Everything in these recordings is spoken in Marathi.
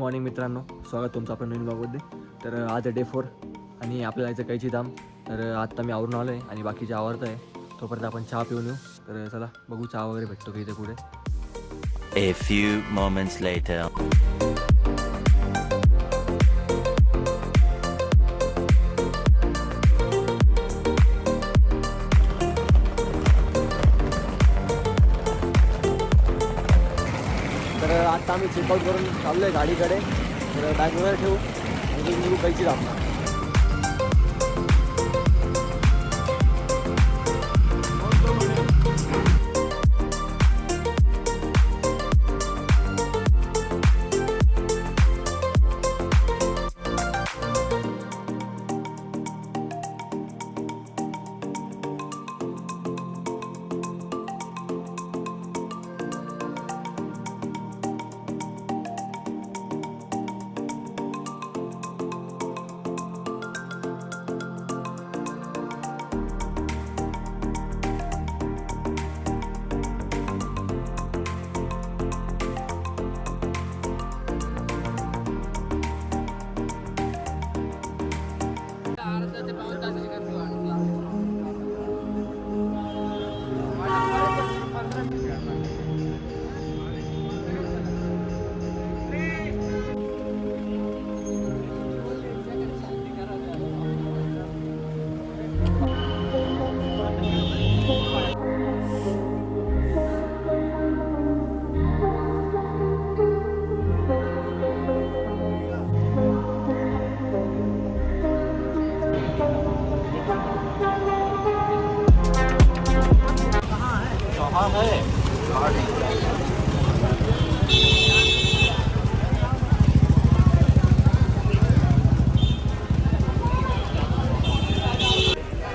मॉर्निंग मित्रांनो, स्वागत तुमचं आपल्या नवीन ब्लॉगमध्ये. तर आज डे 4 आणि आपल्याला जायचं कैची धाम. तर आत्ता मी आवरून आलो आहे आणि बाकीचे आवरतं आहे. तोपर्यंत आपण चहा पिऊन येऊ. तर चला बघू चहा वगैरे भेटतो की इथे पुढे. A few moments later. तर आत्ता आम्ही चेकआउट करून चाललो आहे गाडीकडे. तर बॅग वगैरे ठेवू आणि निघू कैची धाम.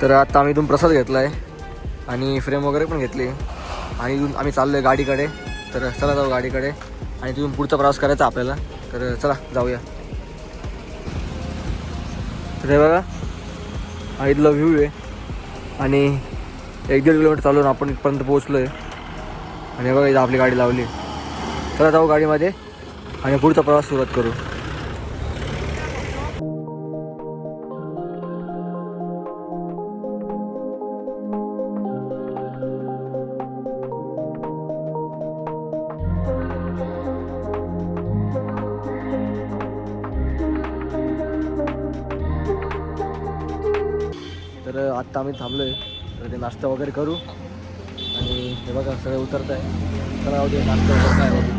तर आता आम्ही इथून प्रसाद घेतला आहे आणि फ्रेम वगैरे पण घेतली आणि इथून आम्ही चाललो आहे गाडीकडे. तर चला जाऊ गाडीकडे आणि तिथून पुढचा प्रवास करायचा आपल्याला. तर चला जाऊया. तर हे बघा हा इथला व्ह्यू आहे आणि 1-1.5 किलोमीटर चालून आपण इथपर्यंत पोहोचलो आहे. आणि बघा इथं आपली गाडी लावली. चला जाऊ गाडीमध्ये आणि पुढचा प्रवास सुरुवात करू. तर आत्ता आम्ही थांबलो आहे. तर ते नाश्ता वगैरे करू आणि हे बघा सगळं उतरत आहे. चला जाऊ दे नाश्ता वगैरे काय बघू.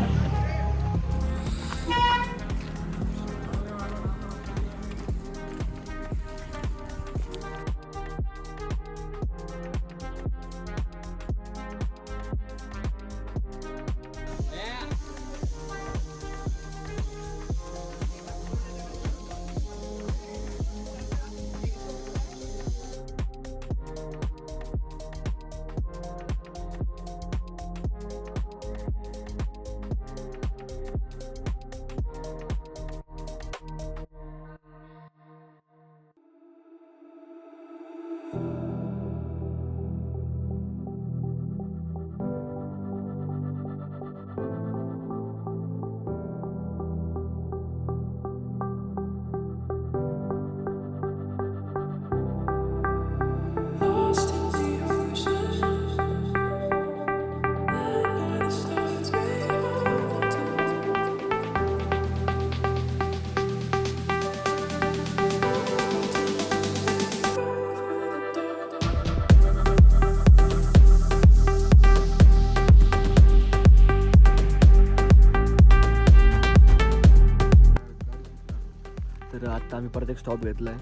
तर आत्ता आम्ही परत एक स्टॉप घेतला आहे.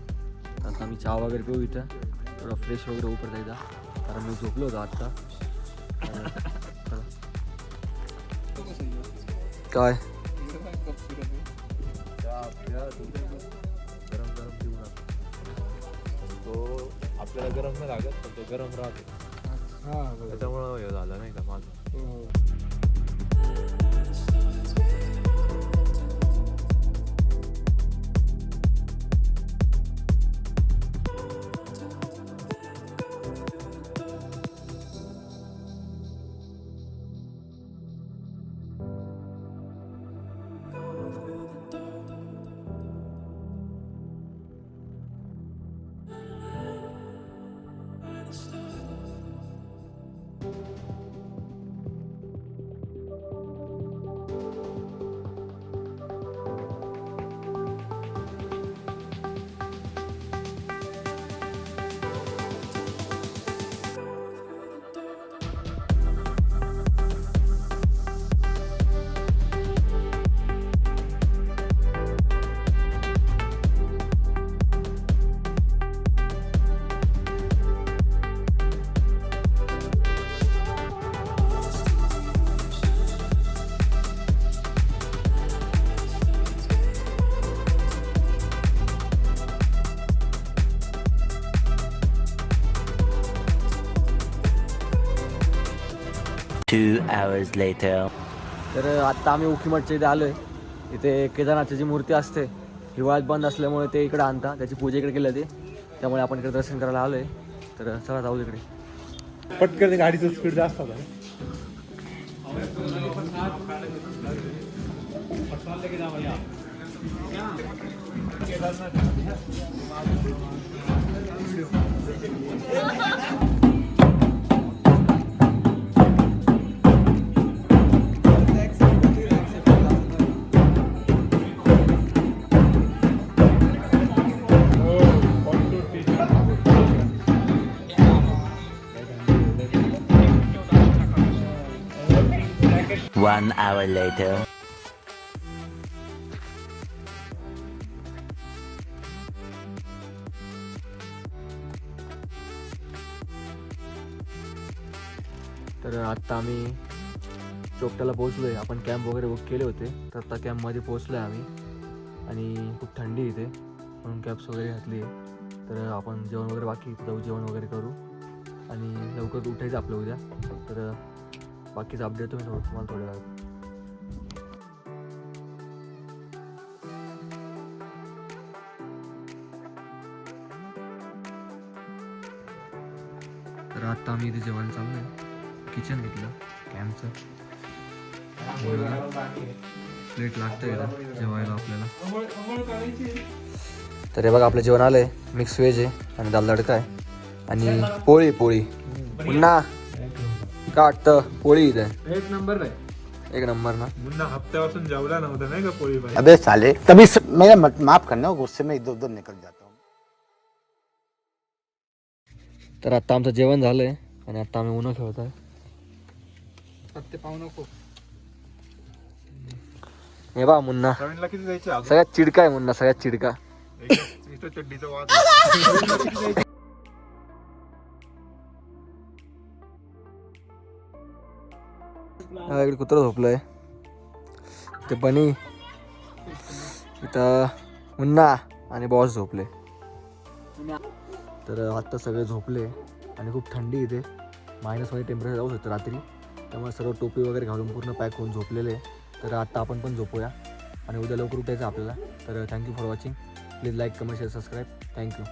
आता आम्ही चहा वगैरे पिऊ इथं. थोडा फ्रेश वगैरे होऊ परत एकदा, कारण मी झोपलो होतो आत्ता. काय गरम गरम पिऊ ना. तो आपल्याला गरम नाही लागत पण तो गरम राहतो. त्याच्यामुळं हे झालं नाही का माझं. 2 hours later. तर आत्ता आम्ही उखीमठच्या इथे आलो आहे. इथे केदारनाथची जी मूर्ती असते हिवाळ्यात बंद असल्यामुळे ते इकडे आणता, त्याची पूजा इकडे केली जाते. त्यामुळे आपण इकडे दर्शन करायला आलो आहे. तर चला जाऊ इकडे. पटकन गाडीचं स्पीड जास्त होता. 1 hour later. तर आत्ता आम्ही चोपट्याला पोहोचलो आहे. आपण कॅम्प वगैरे बुक केले होते, तर आता कॅम्पमध्ये पोहोचलो आहे आम्ही. आणि खूप थंडी इथे म्हणून कॅप्स वगैरे घातली आहे. तर आपण जेवण वगैरे बाकी जाऊ, जेवण वगैरे करू आणि लवकर उठायचं आपलं उद्या. तर बाकीचं अपडेट तुम्हाला थोड्या वेळात. तर आता आम्ही इथे जेवण चालू आहे. किचन घेतलं कॅम्पचं. प्लेट लागतं जेवायला आपल्याला. तर हे बघा आपलं जेवण आलं आहे. मिक्स व्हेज आहे आणि दाल तडका आहे आणि पोळी पुन्हा का वाटतं पोळी इथे एक नंबर आहे. एक नंबर ना. मुन्ना हफ्त्यापासून जेवला नव्हता नाही का पोळी भाई. अबे साले तभी मेरा माफ करना, गुस्से में इधर उधर निकल जाता हूँ. तर आता आमचं जेवण झालंय आणि आता आम्ही उन्हा खेळत आहे. हे बा मुन्ना प्रवीणला किती जायचे अजून? सगळ्यात चिडका आहे. मुन्ना सगळ्यात चिडका. इथं चड्डीचा वाद. हा इकडे कुत्रं झोपलंय. ते बनी इथं मुन्ना आणि बॉस झोपले. तर आत्ता सगळे झोपले आणि खूप थंडी इथे. -मध्ये टेम्परेचर जाऊ शकतं रात्री. त्यामुळे सर्व टोपी वगैरे घालून पूर्ण पॅक होऊन झोपलेले. तर आता आपण पण झोपूया आणि उद्या लवकर उठायचं आपल्याला. तर thank you for watching. Please like, comment, share, subscribe. Thank you.